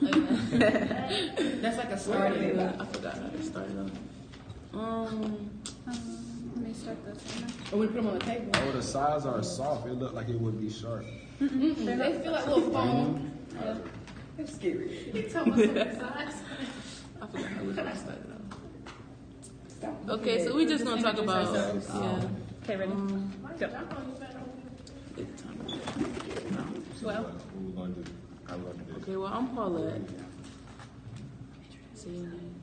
That's like a starting. I forgot how to start it off. Let me start this one. Or we put them on the table. Oh, the sides are soft. It looked like it would be sharp. They feel like little foam. Yeah. It's scary. I forgot how we gonna start it off. Okay, so we just gonna talk about Okay, ready? Go. Well, What we gonna do? How we gonna do this? Okay, well I'm Paulette. Say your name.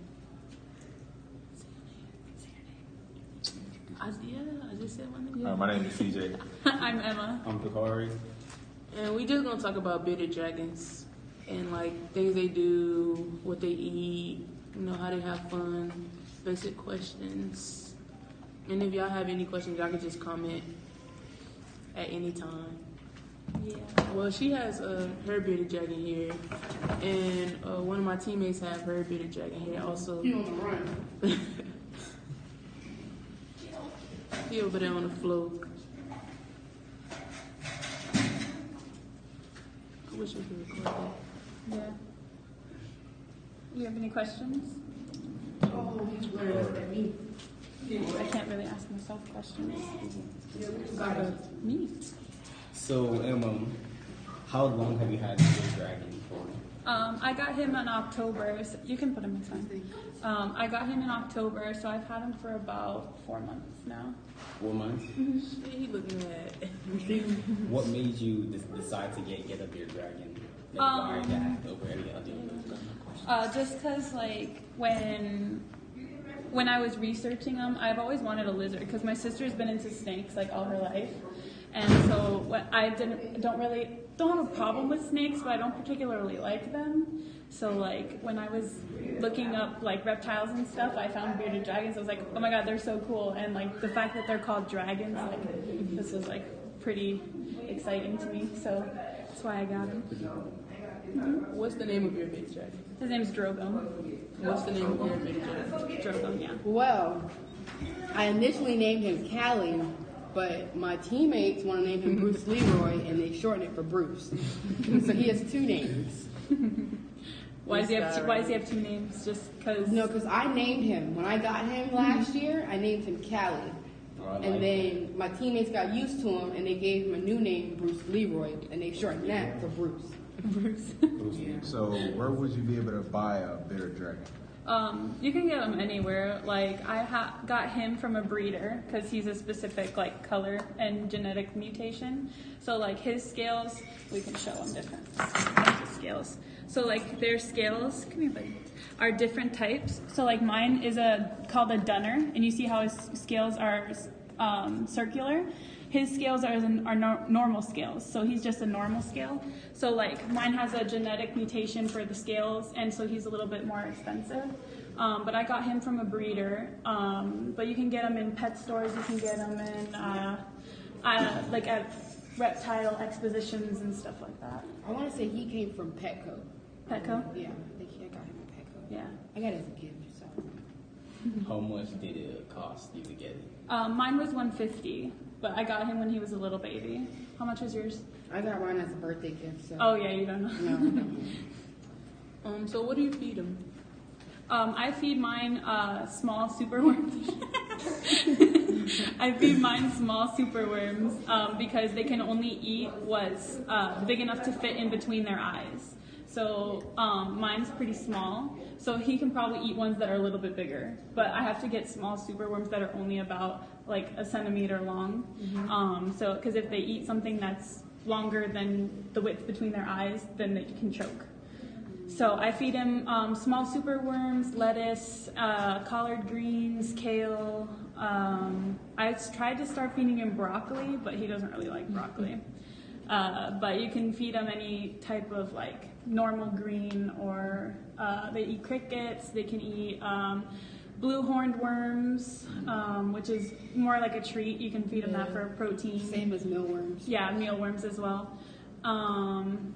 I just said my name. My name is CJ. I'm Emma. I'm Dakari. And we just gonna talk about bearded dragons and like things they do, what they eat, how they have fun, basic questions. And if y'all have any questions, y'all can just comment at any time. Yeah. Well, she has her bearded dragon here, and one of my teammates have her bearded dragon here also. You on the run. He over there on the floor. I wish we could record that. Yeah. You have any questions? Oh, he's wearing at me. I can't really ask myself questions. Got it. Me. So, Emma, how long have you had this dragon for? I got him in October. So you can put him in time. I got him in October, so I've had him for about 4 months now. 4 months? He looking at. What made you decide to get a beard dragon? Like, why that over any other? Just because, like, when I was researching them, I've always wanted a lizard because my sister's been into snakes like all her life, and so I don't have a problem with snakes, but I don't particularly like them. So like when I was looking up like reptiles and stuff, I found bearded dragons. I was like, oh my god, they're so cool, and like the fact that they're called dragons, like this was like pretty exciting to me. So that's why I got him. What's the name of your bearded dragon? His name's Drogo. What's the name of your bearded dragon? Drogo, yeah. Well, I initially named him Callie, but my teammates want to name him Bruce Leroy, and they shorten it for Bruce. So he has two names. Why does he have two names? Just because? No, because I named him. When I got him last year, I named him Callie. And then my teammates got used to him, and they gave him a new name, Bruce Leroy, and they shortened that for Bruce. Bruce. So where would you be able to buy a bearded dragon? You can get them anywhere. Like I got him from a breeder because he's a specific like color and genetic mutation. So like his scales, we can show them different scales. So like their scales, come here, buddy, are different types. So like mine is called a Dunner, and you see how his scales are circular. His scales are normal scales, so he's just a normal scale. So like mine has a genetic mutation for the scales, and so he's a little bit more expensive. But I got him from a breeder. But you can get them in pet stores. You can get them in like at reptile expositions and stuff like that. I want to say he came from Petco. Petco? Yeah, I think I got him at Petco. Yeah. I got it as a gift, so. How much did it cost you to get it? Mine was $150, but I got him when he was a little baby. How much was yours? I got mine as a birthday gift, so. Oh yeah, you don't know. No, I don't. So what do you feed him? I feed mine small superworms. I feed mine small superworms because they can only eat what's big enough to fit in between their eyes. So mine's pretty small, so he can probably eat ones that are a little bit bigger. But I have to get small superworms that are only about like a centimeter long. So because if they eat something that's longer than the width between their eyes, then they can choke. So I feed him small superworms, lettuce, collard greens, kale. I tried to start feeding him broccoli, but he doesn't really like broccoli. But you can feed them any type of like normal green, or they eat crickets. They can eat blue horned worms, which is more like a treat. You can feed them that for protein. Same as mealworms. Yeah, mealworms as well. And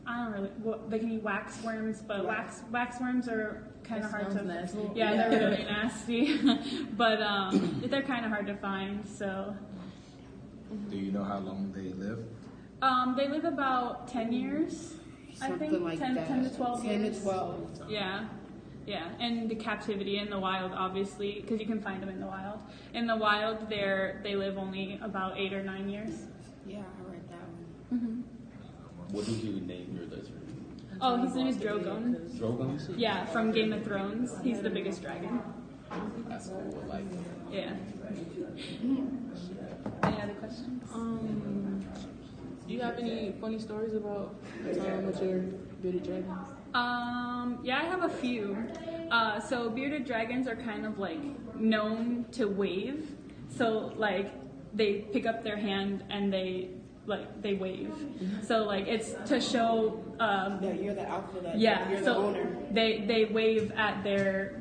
I don't really. Well, they can eat waxworms, but waxworms are kind of hard to. Nasty. Yeah, they're really nasty, but they're kind of hard to find. So. Do you know how long they live? They live about 10 years. I something think like 10 that. 10 to 12 10 years. to 12. Yeah. Yeah, and the captivity in the wild, obviously, because you can find them in the wild. In the wild, they live only about 8 or 9 years. Yeah, I read that one. What did you name your lizard? Oh, his name is Drogon. Drogon? Yeah, from Game of Thrones. He's the biggest dragon. That's cool. I like it. Yeah. Any other questions? Do you have any funny stories about the time with your bearded dragon? Yeah, I have a few. So bearded dragons are kind of like known to wave. So like they pick up their hand and they wave. So like it's to show. Yeah, you're the alpha. That Yeah. you're the So owner. they wave at their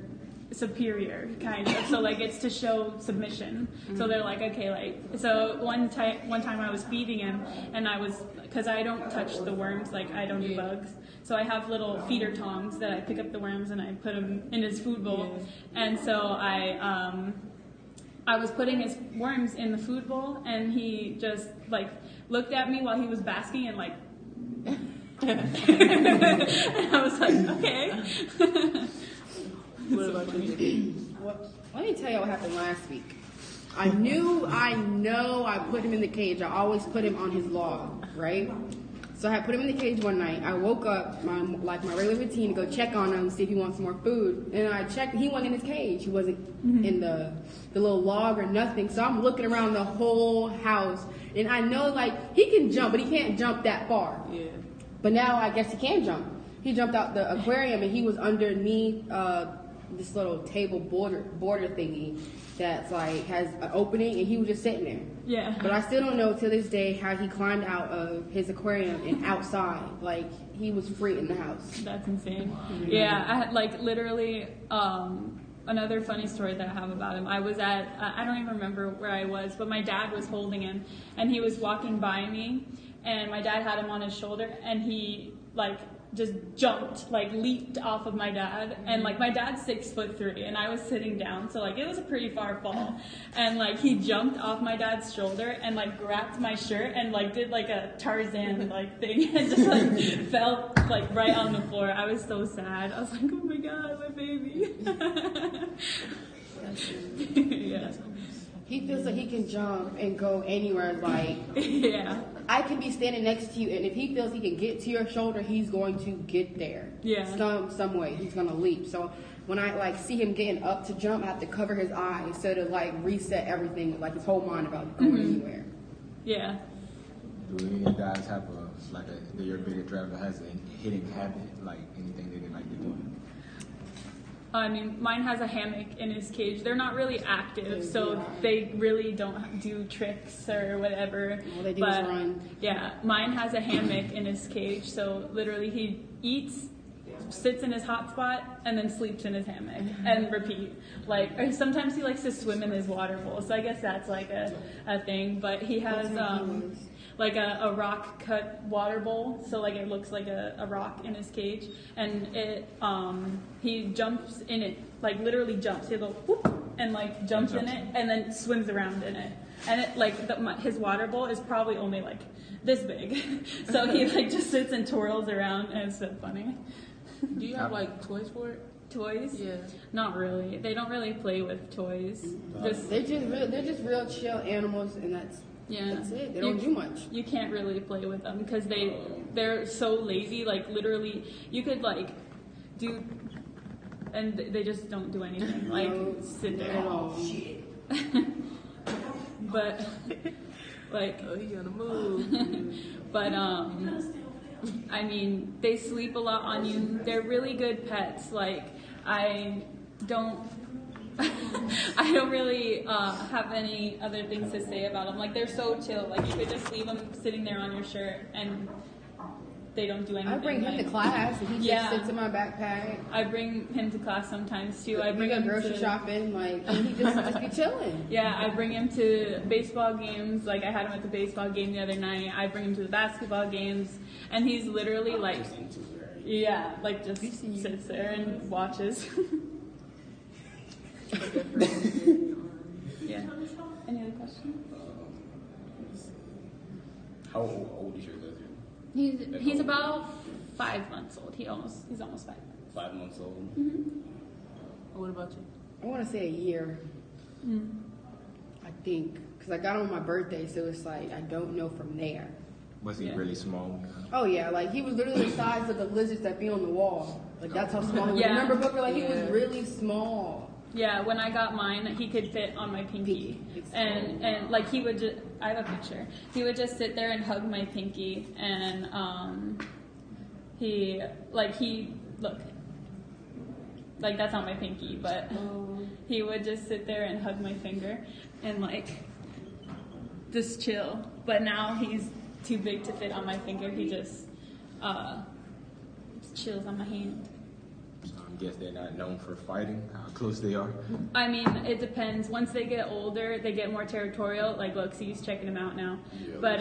superior kind of, so like it's to show submission. So they're like, okay, like, so one time I was feeding him and I was, because I don't touch the worms, like I don't do bugs, so I have little feeder tongs that I pick up the worms and I put them in his food bowl. And so I was putting his worms in the food bowl and he just like looked at me while he was basking and like and I was like, okay. What about you? Well, let me tell you what happened last week. I know I put him in the cage. I always put him on his log, right? So I had put him in the cage one night. I woke up, my regular routine, to go check on him, see if he wants some more food. And I checked, he wasn't in his cage. He wasn't in the little log or nothing. So I'm looking around the whole house. And I know, like, he can jump, but he can't jump that far. Yeah. But now I guess he can jump. He jumped out the aquarium and he was underneath this little table border thingy that's like has an opening, and he was just sitting there. Yeah. But I still don't know to this day how he climbed out of his aquarium and outside. Like he was free in the house. That's insane. Yeah, I had like literally another funny story that I have about him. I was at, I don't even remember where I was, but my dad was holding him and he was walking by me and my dad had him on his shoulder and he like just jumped, like leaped off of my dad, and like my dad's 6'3" and I was sitting down, so like it was a pretty far fall, and like he jumped off my dad's shoulder and like grabbed my shirt and like did like a Tarzan like thing and just like fell like right on the floor. I was so sad. I was like, oh my god, my baby. Yeah. He feels like he can jump and go anywhere. Like Yeah. I can be standing next to you, and if he feels he can get to your shoulder, he's going to get there. Yeah. Some way he's gonna leap. So when I like see him getting up to jump, I have to cover his eyes so to like reset everything, like his whole mind about going anywhere. Yeah. Do any of you guys have your bearded dragon has a hidden habit, like anything they like to do? I mean, mine has a hammock in his cage. They're not really active, so they really don't do tricks or whatever. All they do but, is run. Yeah, mine has a hammock in his cage, so literally he eats, sits in his hot spot, and then sleeps in his hammock and repeat. Like, or sometimes he likes to swim in his water bowl, so I guess that's like a thing. But he has like a rock cut water bowl, so like it looks like a rock in his cage, and it he jumps in it, like literally jumps. He'll go whoop and like jumps in it, and then swims around in it. And it like his water bowl is probably only like this big, so he like just sits and twirls around, and it's so funny. Do you have like toys for it? Toys? Yeah. Not really. They don't really play with toys. Just They're just real chill animals, and that's it. They don't do much. You can't really play with them because they're so lazy. Like literally, you could like do, and they just don't do anything. Like No, sit not there. at all. But like, Oh, he on the move. but I mean, they sleep a lot on you. They're really good pets. Like I don't really have any other things to say about them. Like they're so chill. Like you could just leave them sitting there on your shirt and they don't do anything. I bring him like, to class, and he Yeah. just sits in my backpack. I bring him to class sometimes too. I We bring go him grocery to, shopping, like, and he just be chilling. Yeah, I bring him to baseball games. Like I had him at the baseball game the other night. I bring him to the basketball games, and he's literally like, yeah, like just sits there and watches. Yeah. Any other questions? How old is your lizard? He's about 5 months old. He's almost 5 months. 5 months old. What about you? I want to say a year. I think because I got him on my birthday, so it's like I don't know from there. Was he Yeah. really small? Oh yeah, like he was literally the size of the lizards that be on the wall. Like that's how small he was. Yeah. Remember Booker? Like he was Yeah. really small. Yeah, when I got mine, he could fit on my pinky, and like he would just. I have a picture. He would just sit there and hug my pinky, and he look. Like that's not my pinky, but he would just sit there and hug my finger, and like just chill. But now he's too big to fit on my finger. He just chills on my hand. I guess they're not known for fighting. How close they are. I mean, it depends. Once they get older, they get more territorial. Like, look, see, he's checking him out now. But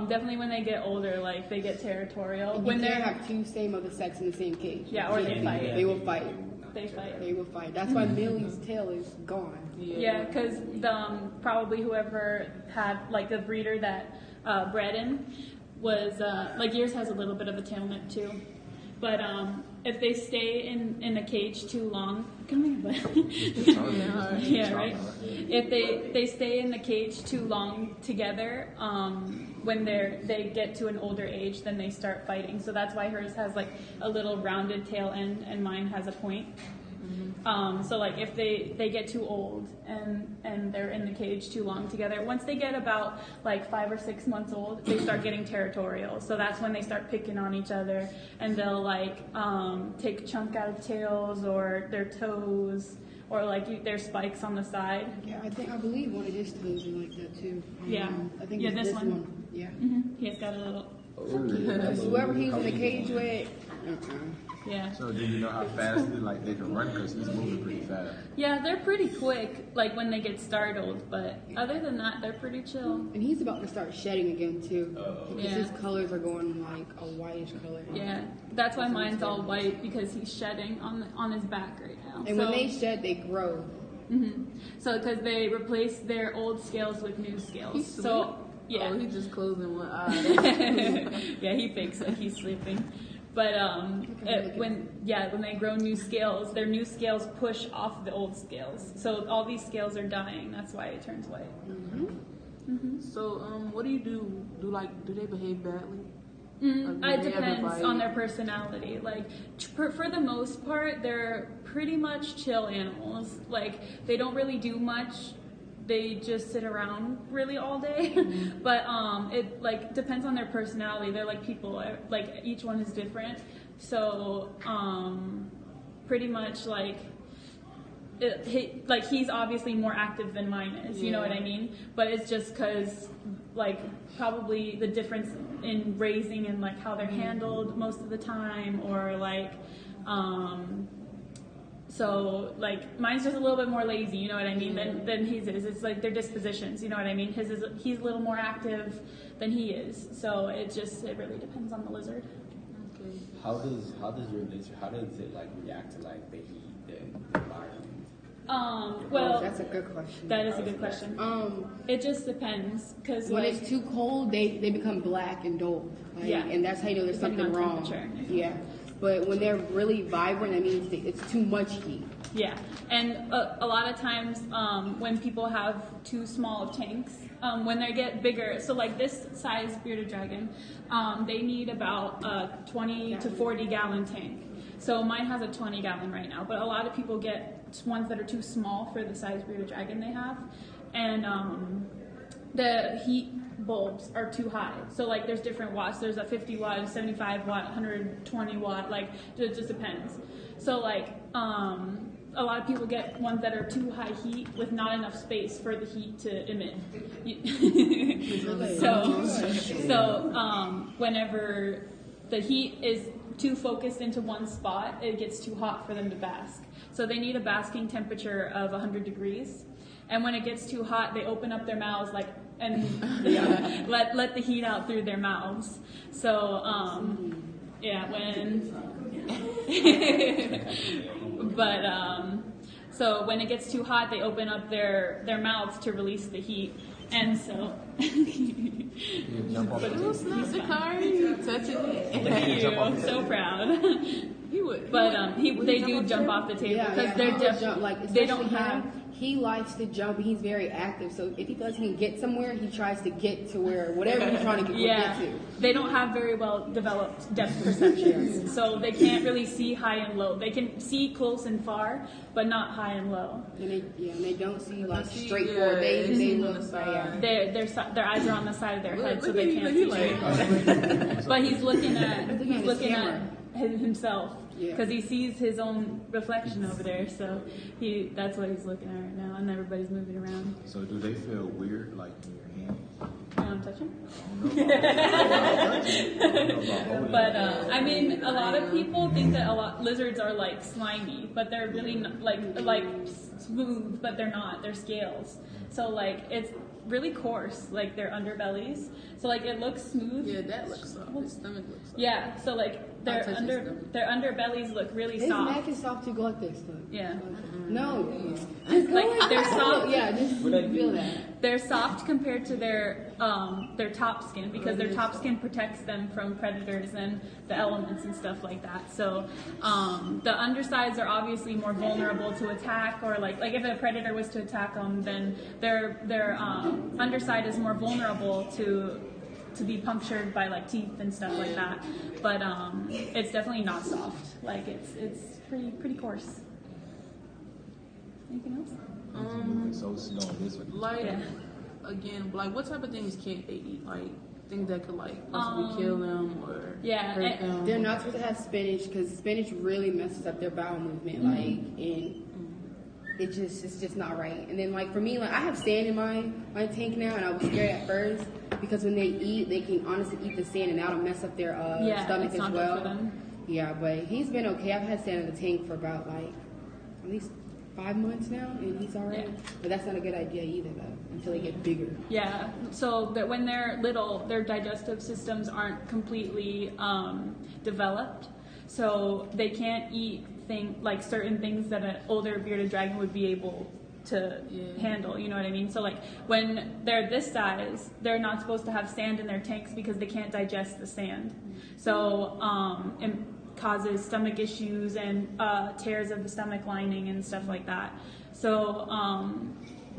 definitely when they get older, like they get territorial. And When you they're can't have two same of the sex in the same cage. Yeah, or You they can't. fight. They will fight. they fight. They will fight. That's why Millie's tail is gone. Yeah, because probably whoever had like the breeder that bred him was like yours has a little bit of a tail nip too. But if they stay in a cage too long, come here, bud. Yeah, right. If they stay in the cage too long together, when they get to an older age, then they start fighting. So that's why hers has like a little rounded tail end, and mine has a point. So like if they get too old and they're in the cage too long together, once they get about like 5 or 6 months old, they start getting territorial. So that's when they start picking on each other, and they'll like take a chunk out of tails or their toes or like their spikes on the side. Yeah, I believe one of his toes are like that too. Yeah. I think Yeah, it's this this one. one. Yeah. He's got a little, Because whoever he's in the cage with, yeah. So do you know how fast they can run? Because he's moving pretty fast. Yeah, they're pretty quick, like when they get startled, but other than that, they're pretty chill. and he's about to start shedding again too. Because Yeah. his colors are going like a whitish color. Yeah, that's why mine's all white, because he's shedding on his back right now. And so, when they shed, they grow. so because they replace their old scales with new scales. He's So yeah, Oh, he just closing one eye. yeah, he thinks that he's sleeping. But when they grow new scales, their new scales push off the old scales. So all these scales are dying. That's why it turns white. So, what do you do? Do they behave badly? It Like, do they ever depends bite? on their personality. Like for the most part, they're pretty much chill animals. Like they don't really do much. They just sit around really all day. But it like depends on their personality. They're like people. Like each one is different. So pretty much like. He's obviously more active than mine is, you know what I mean? But it's just because, like, probably the difference in raising and, like, how they're handled most of the time, or, like, so, like, mine's just a little bit more lazy, you know what I mean, than his is. It's, like, their dispositions, you know what I mean? He's a little more active than he is. So it really depends on the lizard. Okay. How does your lizard, how does it like react to like the heat, the environment? Well, That's a good question. that is a good question. It just depends, because When like it's too cold, they become black and dull. Like, Yeah. And that's how you know there's Depending something on wrong. temperature. Yeah. But when they're really vibrant, that means it's too much heat. yeah, and a lot of times when people have too small of tanks, when they get bigger, so like this size bearded dragon, they need about a 20 to 40 gallon tank. So mine has a 20 gallon right now, but a lot of people get ones that are too small for the size bearded dragon they have, and the heat bulbs are too high. So like there's different watts. There's a 50 watt, 75 watt, 120 watt. Like it just depends. So like a lot of people get ones that are too high heat with not enough space for the heat to emit. so whenever the heat is too focused into one spot, it gets too hot for them to bask. So they need a basking temperature of 100 degrees. And when it gets too hot, they open up their mouths and let the heat out through their mouths. So so when it gets too hot, they open up their mouths to release the heat. And so, Jump off But it the was not Dakari touching it. thank you, I'm so proud. He would. But would they he do off the jump table? off the table Yeah, because yeah, they're he will just jump, like, they don't especially have. him. He likes to jump. He's very active. So if he doesn't get somewhere, he tries to get to where whatever he's trying to get Yeah, to. they don't have very well developed depth perceptions, so they can't really see high and low. They can see close and far, but not high and low. And they don't see like see, straight yeah, forward. they They see on look the yeah. side. Their eyes are on the side of their head, so Look they at can't you, see straight. But he's looking at camera. himself Yeah. because he sees his own reflection over there. So that's what he's looking at right now, and everybody's moving around. So do they feel weird, like in your hand? You want to touch him? But But I mean, a lot of people think that lizards are like slimy, but they're really not, like smooth, but they're not. They're scales. So like it's really coarse, like their underbellies. So like it looks smooth. Yeah, that looks soft. His stomach looks soft. Yeah. So like I'll touch his stomach. their underbellies look really His soft. neck is soft too. Go like this. Look. Yeah. No. Just go Like, they're that. soft. Yeah, just feel that. They're soft compared to their top skin because their top skin protects them from predators and the elements and stuff like that. So the undersides are obviously more vulnerable to attack, or like if a predator was to attack them, then their underside is more vulnerable to be punctured by like teeth and stuff like that. But it's definitely not soft. Like it's pretty coarse. Anything else? so slow on this one. Like, Yeah. again, like what type of things can't they eat? Like things that could like possibly kill them or yeah, hurt and- them. They're not supposed to have spinach because spinach really messes up their bowel movement. Like, and it's just not right. And then like for me, like I have sand in my tank now, and I was scared at first because when they eat, they can honestly eat the sand, and that'll mess up their Yeah, stomach it's as not good well. for them. Yeah, but he's been okay. I've had sand in the tank for about like at least 5 months now, and he's alright. Yeah. But that's not a good idea either, though, until they get bigger. Yeah, so that when they're little, their digestive systems aren't completely developed, so they can't eat certain things that an older bearded dragon would be able to handle. You know what I mean? So like when they're this size, they're not supposed to have sand in their tanks because they can't digest the sand. So it causes stomach issues and tears of the stomach lining and stuff like that. So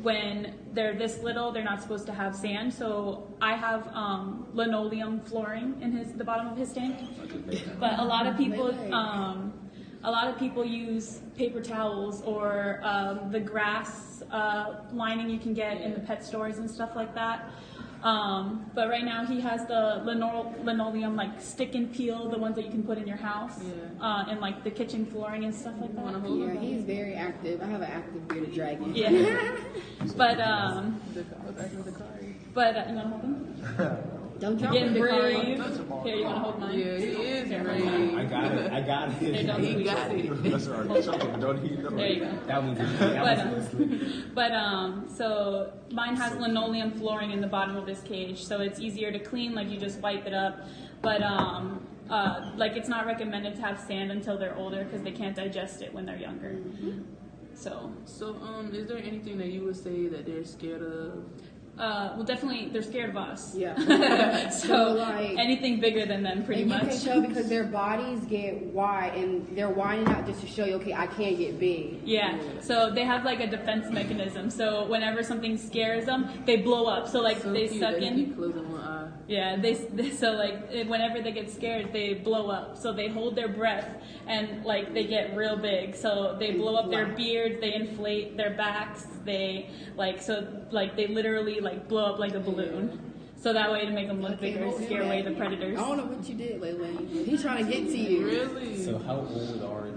when they're this little, they're not supposed to have sand. So I have linoleum flooring in the bottom of his tank. But a lot of people use paper towels or the grass lining you can get in the pet stores and stuff like that. But right now he has the linoleum like stick and peel, the ones that you can put in your house, and like the kitchen flooring and stuff like that. Yeah, he's very active. I have an active bearded dragon. Yeah. But you wanna hold him? Don't drop Getting it, brave. Brave. Here, you wanna hold mine? Yeah, he is Here, brave. I got it. Here, don't He squeeze got it. it. That's already choking. Don't he know? There you go. That one's So mine has linoleum flooring in the bottom of this cage, so it's easier to clean. Like you just wipe it up. But like it's not recommended to have sand until they're older because they can't digest it when they're younger. So is there anything that you would say that they're scared of? well, definitely they're scared of us. Yeah. So like, anything bigger than them, pretty and you much. can tell because their bodies get wide and they're widening out just to show you, okay, I can't get big. Yeah, so they have like a defense mechanism. So whenever something scares them, they blow up. So like So they cute suck that he in. keep closing one eye. Yeah, they so like whenever they get scared, they blow up. So they hold their breath and like they get real big. So they blow up their beards, they inflate their backs. They they literally like blow up like a balloon. So that way to make them look bigger, scare away the predators. I don't know what you did, Lele. He's trying to get to you. Really? So how old are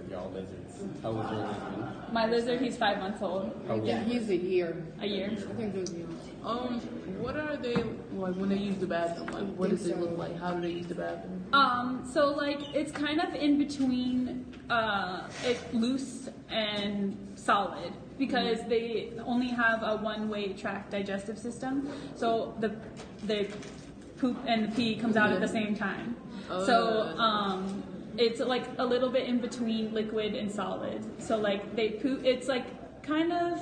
y'all lizards? How old is your lizard? My lizard, he's 5 months old. How old? Yeah, he's a year. A year. I think it was a year. What are they like when they use the bathroom? Like, what does it look like? How do they use the bathroom? So like it's kind of in between loose and solid because they only have a one-way tract digestive system. So the poop and the pee comes out at the same time. It's like a little bit in between liquid and solid. So like they poop. It's like kind of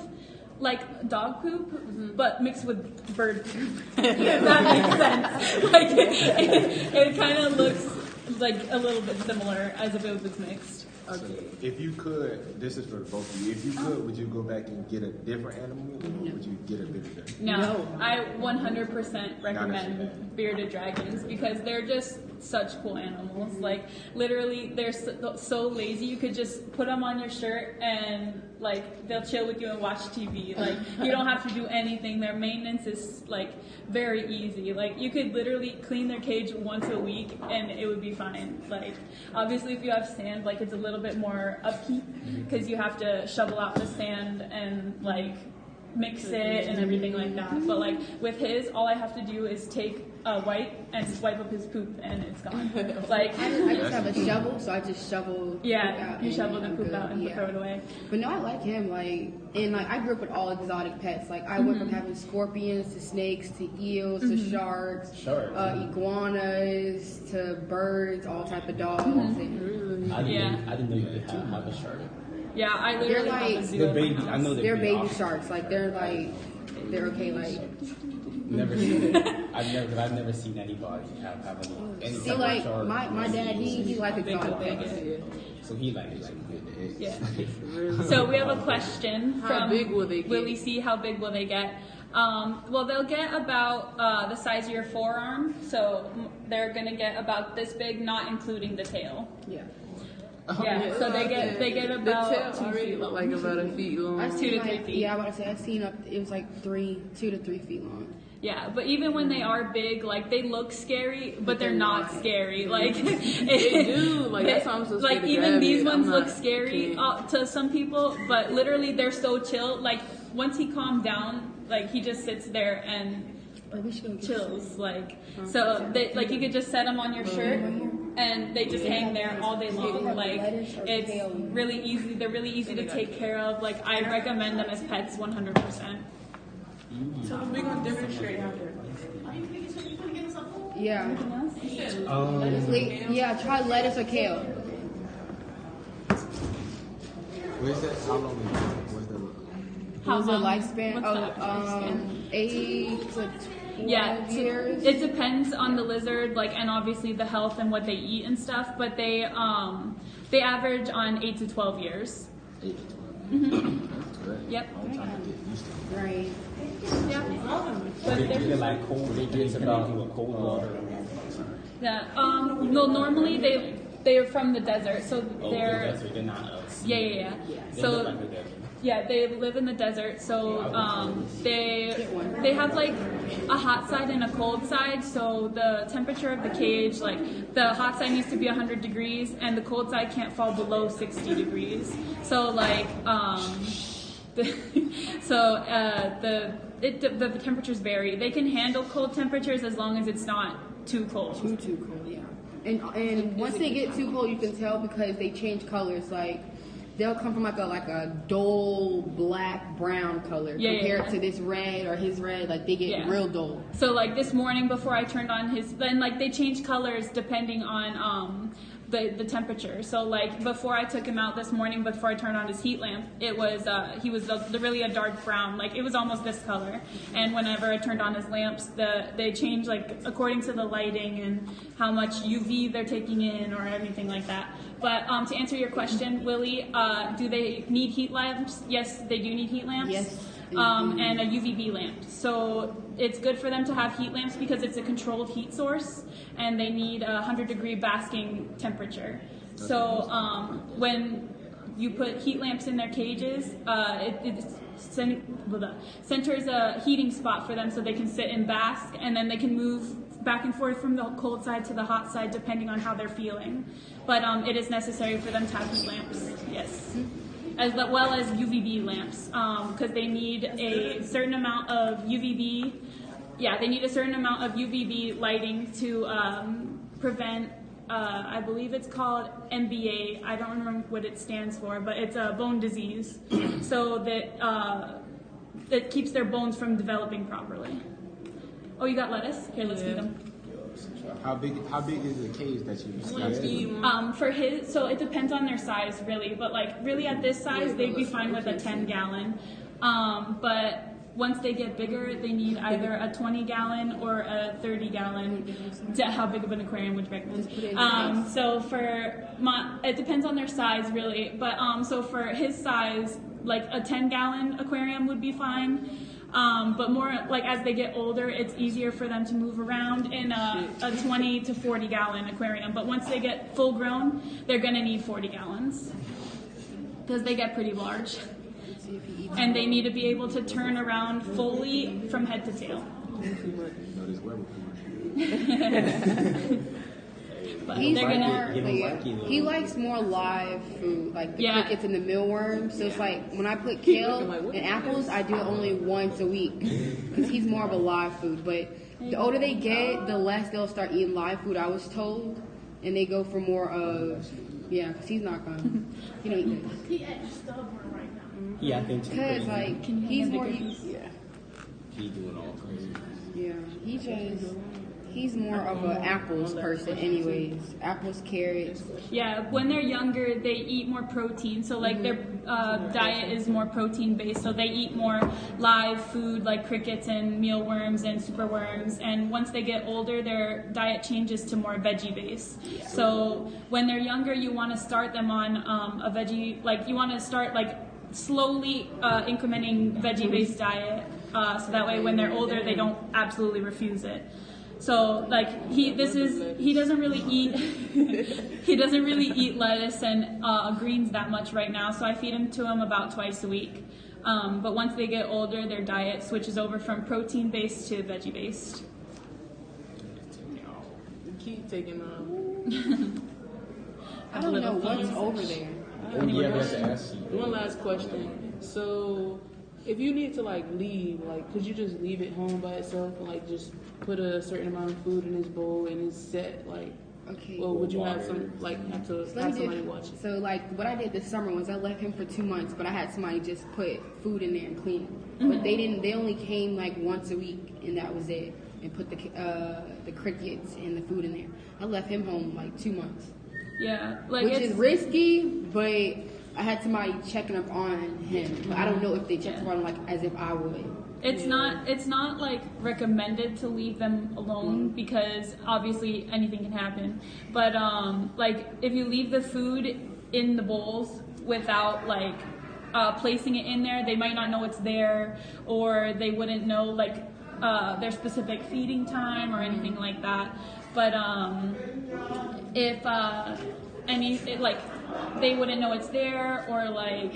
like dog poop, but mixed with bird poop. If that makes sense. Like it kind of looks like a little bit similar as if it was mixed. So if you could, this is for both of you. If you could, would you go back and get a different animal, or would you get a bearded dragon? No, I 100% recommend bearded dragons because they're just such cool animals. Like literally, they're so lazy. You could just put them on your shirt and like they'll chill with you and watch TV. Like you don't have to do anything. Their maintenance is like very easy. Like you could literally clean their cage once a week and it would be fine. Like obviously, if you have sand, like it's a little bit more upkeep because you have to shovel out the sand and like mix it and everything like that. But like with his, all I have to do is take a wipe and swipe up his poop and it's gone. Like I just have a shovel, so I just shovel. yeah, you shovel the I'm poop good. out and Yeah. throw it away. But no, I like him. Like, and like I grew up with all exotic pets. Like I went from having scorpions to snakes to eels to sharks, Sharks. iguanas to birds, all type of dogs. And I didn't, Yeah. I didn't know you could have a shark. Yeah, I literally They're have a like- zoo They're at my baby. house. I know they're baby awesome. sharks. Like they're okay. Like Never seen it. I've never seen anybody have any see, type of like shark. my dad, he like exotic Big pets. it. So he like Yeah. So we have a question How from big will they get? Willie C. How big will they get? Well, they'll get about the size of your forearm. So they're gonna get about this big, not including the tail. Yeah. Yeah. So they get about the tail 2 already feet look long. like about a feet long. I've 2 seen to 3 like, feet. Yeah, I was about to say I've seen it was like 2 to 3 feet long. Yeah, but even when they are big, like they look scary, but they're not scary. Like They do. Like that's why I'm so scared like to even grab these it. ones I'm look not- scary can't. to some people, but literally they're so chill. Like once he calmed down, like he just sits there and Like, we should go get chills. Like so, they like you could just set them on your shirt. And they just hang there all day long. Like it's really easy. They're really easy to take care of. Like I recommend them as pets 100%. So we're gonna demonstrate after. Yeah. Um, Yeah, try lettuce or kale. Where's that? How long is it? What's the? What's the long- lifespan? what's the lifespan? 8 to 12 Yeah, so years. it depends on the lizard, like, and obviously the health and what they eat and stuff. But they average on 8 to 12 years. 8 to 12. That's good. Yep. I'm trying to get used to it. Right. Yeah. they like cold. They do a cold water. Yeah. No, normally they're from the desert, so they're They're not yeah. They So look like the desert. yeah, they live in the desert, so they have like a hot side and a cold side. So the temperature of the cage, like the hot side needs to be 100 degrees, and the cold side can't fall below 60 degrees. So like the temperatures vary. They can handle cold temperatures as long as it's not too cold. Too cold, yeah. And once they get too cold, you can tell because they change colors. Like they'll come from like a dull black brown color compared to this red or his red. Like they get real dull. So like this morning before I turned on his, then like they change colors depending on the temperature. So like before I took him out this morning, before I turned on his heat lamp, it was he was really a dark brown, like it was almost this color. And whenever I turned on his lamps, they change like according to the lighting and how much UV they're taking in or anything like that. But to answer your question, Willie, do they need heat lamps? Yes, they do need heat lamps. Yes. And a UVB lamp. So it's good for them to have heat lamps because it's a controlled heat source and they need a 100-degree basking temperature. So when you put heat lamps in their cages, it centers a heating spot for them so they can sit and bask, and then they can move back and forth from the cold side to the hot side depending on how they're feeling. But it is necessary for them to have heat lamps, yes. As well as UVB lamps, because they need a certain amount of UVB. Yeah, they need a certain amount of UVB lighting to prevent. I believe it's called MBA. I don't remember what it stands for, but it's a bone disease, so that it keeps their bones from developing properly. Oh, you got lettuce? Here, let's feed them. How big is the cage that you? For his, so it depends on their size, really. But like, really, at this size, they'd be fine with a 10-gallon. But once they get bigger, they need either a 20-gallon or a 30-gallon. How big of an aquarium would you recommend? So it depends on their size, really. But so for his size, like a 10-gallon aquarium would be fine. But more like as they get older, it's easier for them to move around in a 20 to 40-gallon aquarium. But once they get full grown, they're going to need 40 gallons because they get pretty large. And they need to be able to turn around fully from head to tail. But He's they're gonna, he likes more live food, like the crickets and the mealworms. So it's like when I put kale and apples, I do it only once a week because he's more of a live food. But the older they get, the less they'll start eating live food, I was told, and they go for more of because he's not gonna, he don't eat that. He acts stubborn right now. Yeah, I think so. Because like he's more, He doing all crazy. He's more of an apples person anyways. Apples, carrots. Yeah, when they're younger, they eat more protein. So like their diet is more protein based. So they eat more live food like crickets and mealworms and superworms. And once they get older, their diet changes to more veggie based. So when they're younger, you want to start them on a veggie, like you want to start like slowly incrementing veggie based diet. So that way when they're older, they don't absolutely refuse it. So like he doesn't really eat lettuce and greens that much right now. So I feed him about twice a week. But once they get older, their diet switches over from protein based to veggie based. Keep taking I don't know what's over there. One last question. So, if you need to like leave, like, could you just leave it home by itself and like just put a certain amount of food in his bowl and it's set? Like, Okay. or would you have some like have somebody watch it? So like what I did this summer was I left him for 2 months, but I had somebody just put food in there and clean it. But they didn't. They only came like once a week, and that was it. And put the crickets and the food in there. I left him home like 2 months. Yeah, like Which is risky, but I had somebody checking up on him. But I don't know if they checked up on him like as if I would. It's not like recommended to leave them alone because obviously anything can happen. But like if you leave the food in the bowls without like placing it in there, they might not know it's there, or they wouldn't know like their specific feeding time or anything like that. But if they wouldn't know it's there, or like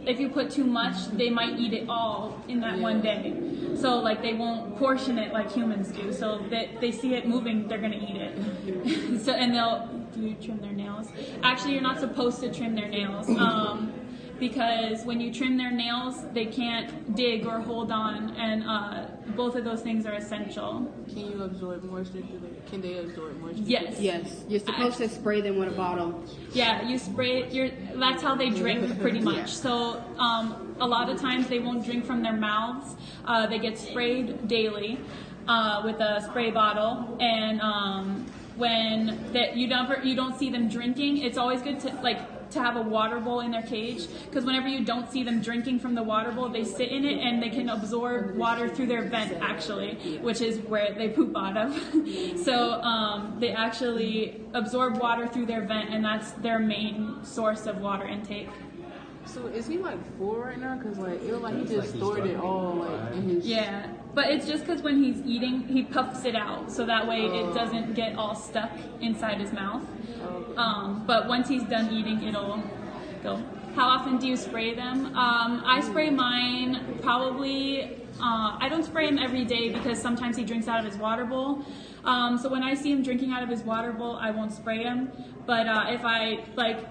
if you put too much, they might eat it all in that one day. So like they won't portion it like humans do. So that they see it moving, they're gonna eat it. So and do you trim their nails? Actually, you're not supposed to trim their nails. Because when you trim their nails, they can't dig or hold on, and both of those things are essential. Can you absorb moisture? Can they absorb moisture? Yes. Yes, you're supposed to spray them with a bottle. Yeah, you spray. That's how they drink, pretty much. So a lot of times they won't drink from their mouths. They get sprayed daily with a spray bottle, and when you don't see them drinking, it's always good to have a water bowl in their cage, because whenever you don't see them drinking from the water bowl, they sit in it and they can absorb water through their vent, actually, which is where they poop out of. So they actually absorb water through their vent, and that's their main source of water intake. So is he like 4 right now? Because like it was like he just stored it all like in his. Yeah, but it's just because when he's eating, he puffs it out, so that way it doesn't get all stuck inside his mouth. But once he's done eating, it'll go. How often do you spray them? I spray mine probably. I don't spray him every day because sometimes he drinks out of his water bowl. So when I see him drinking out of his water bowl, I won't spray him. But if I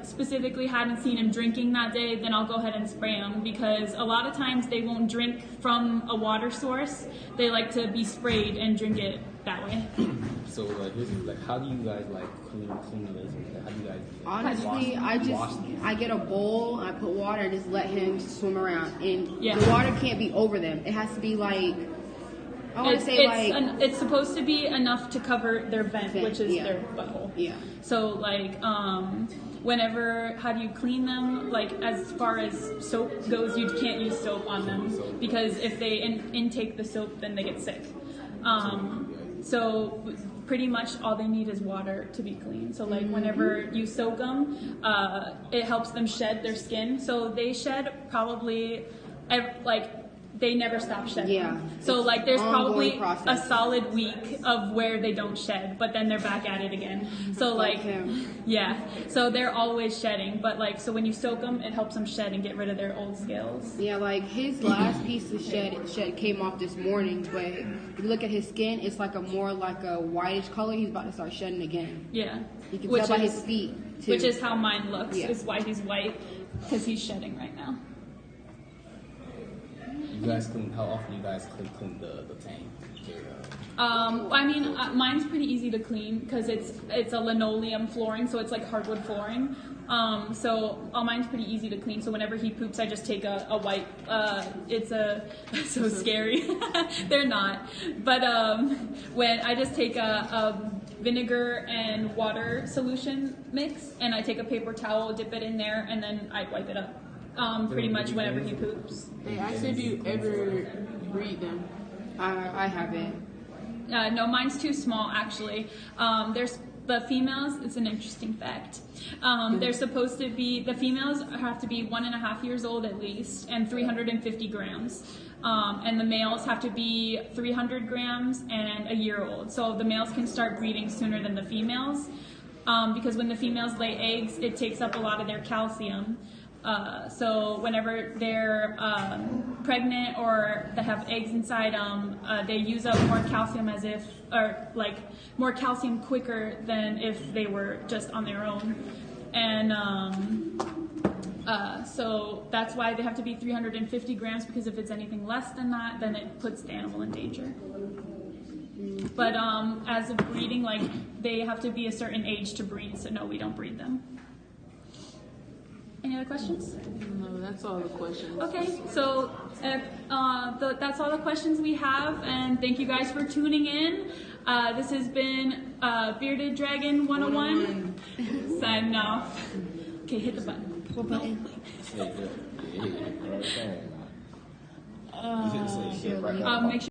specifically hadn't seen him drinking that day, then I'll go ahead and spray him, because a lot of times they won't drink from a water source. They like to be sprayed and drink it that way. So how do you guys clean the How do you guys do that? Honestly, I get a bowl, I put water, and just let him swim around. And Yeah. the water can't be over them. It has to be like I want to say like it's supposed to be enough to cover their vent, which is yeah. their butthole. Yeah. So like whenever, how do you clean them? Like as far as soap goes, you can't use soap on them because if they intake the soap, then they get sick. So pretty much all they need is water to be clean. So like whenever you soak them, it helps them shed their skin. So they shed probably they never stop shedding. Yeah. So like there's probably ongoing process. a solid week of where they don't shed, but then they're back at it again. So like him. yeah. So they're always shedding, but like so when you soak them, it helps them shed and get rid of their old scales. Yeah, like his last piece of shed came off this morning, but if you look at his skin, it's like a whitish color. He's about to start shedding again. Yeah. You can tell by his feet too. Which is how mine looks. Yeah. Is why he's white because he's shedding right now. You guys clean, how often you guys clean the tank? I mean, mine's pretty easy to clean because it's a linoleum flooring, so it's like hardwood flooring. So mine's pretty easy to clean. So whenever he poops, I just take a white. It's so scary. They're not, but when I just take a vinegar and water solution mix, and I take a paper towel, dip it in there, and then I wipe it up. Pretty much whenever he poops. They asked if you ever breed them. I haven't. No, mine's too small actually. There's the females. It's an interesting fact. They're supposed to be, the females have to be 1.5 years old at least and 350 grams. And the males have to be 300 grams and a year old. So the males can start breeding sooner than the females because when the females lay eggs, it takes up a lot of their calcium. So whenever they're pregnant or they have eggs inside them, they use up more calcium more calcium quicker than if they were just on their own. And so that's why they have to be 350 grams because if it's anything less than that, then it puts the animal in danger. But as of breeding, like they have to be a certain age to breed, so no, we don't breed them. Any other questions? No, that's all the questions. Okay, so that's all the questions we have, and thank you guys for tuning in. This has been Bearded Dragon 101. Signing off. Okay, hit the button. What button? Make sure